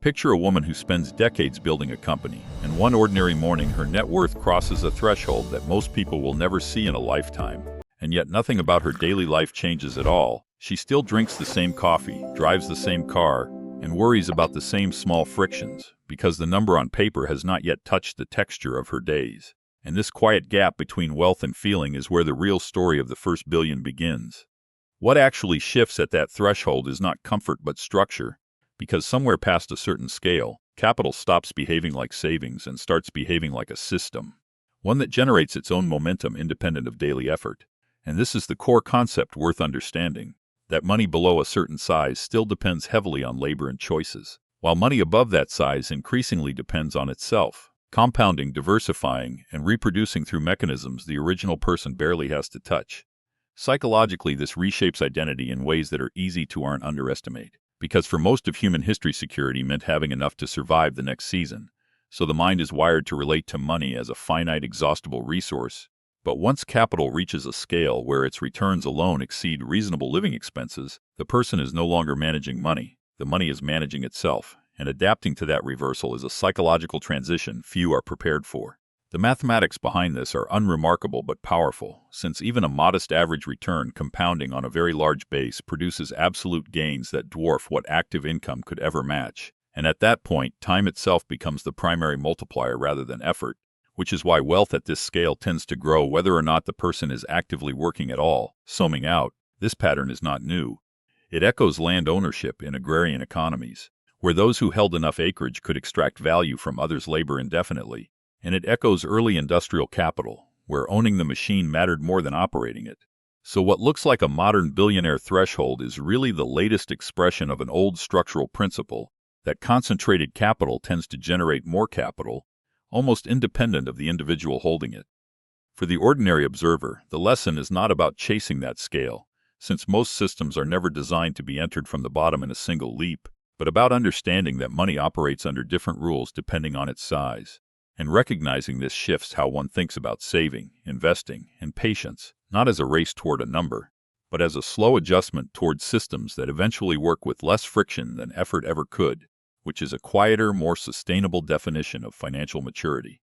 Picture a woman who spends decades building a company, and one ordinary morning her net worth crosses a threshold that most people will never see in a lifetime. And yet nothing about her daily life changes at all. She still drinks the same coffee, drives the same car, and worries about the same small frictions, because the number on paper has not yet touched the texture of her days. And this quiet gap between wealth and feeling is where the real story of the first billion begins. What actually shifts at that threshold is not comfort but structure, because somewhere past a certain scale, capital stops behaving like savings and starts behaving like a system, one that generates its own momentum independent of daily effort. And this is the core concept worth understanding, that money below a certain size still depends heavily on labor and choices, while money above that size increasingly depends on itself, compounding, diversifying, and reproducing through mechanisms the original person barely has to touch. Psychologically, this reshapes identity in ways that are easy to underestimate, because for most of human history, security meant having enough to survive the next season, so the mind is wired to relate to money as a finite, exhaustible resource. But once capital reaches a scale where its returns alone exceed reasonable living expenses, the person is no longer managing money, the money is managing itself, and adapting to that reversal is a psychological transition few are prepared for. The mathematics behind this are unremarkable but powerful, since even a modest average return compounding on a very large base produces absolute gains that dwarf what active income could ever match. And at that point, time itself becomes the primary multiplier rather than effort, which is why wealth at this scale tends to grow whether or not the person is actively working at all. Zooming out, this pattern is not new. It echoes land ownership in agrarian economies, where those who held enough acreage could extract value from others' labor indefinitely. And it echoes early industrial capital, where owning the machine mattered more than operating it. So what looks like a modern billionaire threshold is really the latest expression of an old structural principle, that concentrated capital tends to generate more capital, almost independent of the individual holding it. For the ordinary observer, the lesson is not about chasing that scale, since most systems are never designed to be entered from the bottom in a single leap, but about understanding that money operates under different rules depending on its size. And recognizing this shifts how one thinks about saving, investing, and patience, not as a race toward a number, but as a slow adjustment toward systems that eventually work with less friction than effort ever could, which is a quieter, more sustainable definition of financial maturity.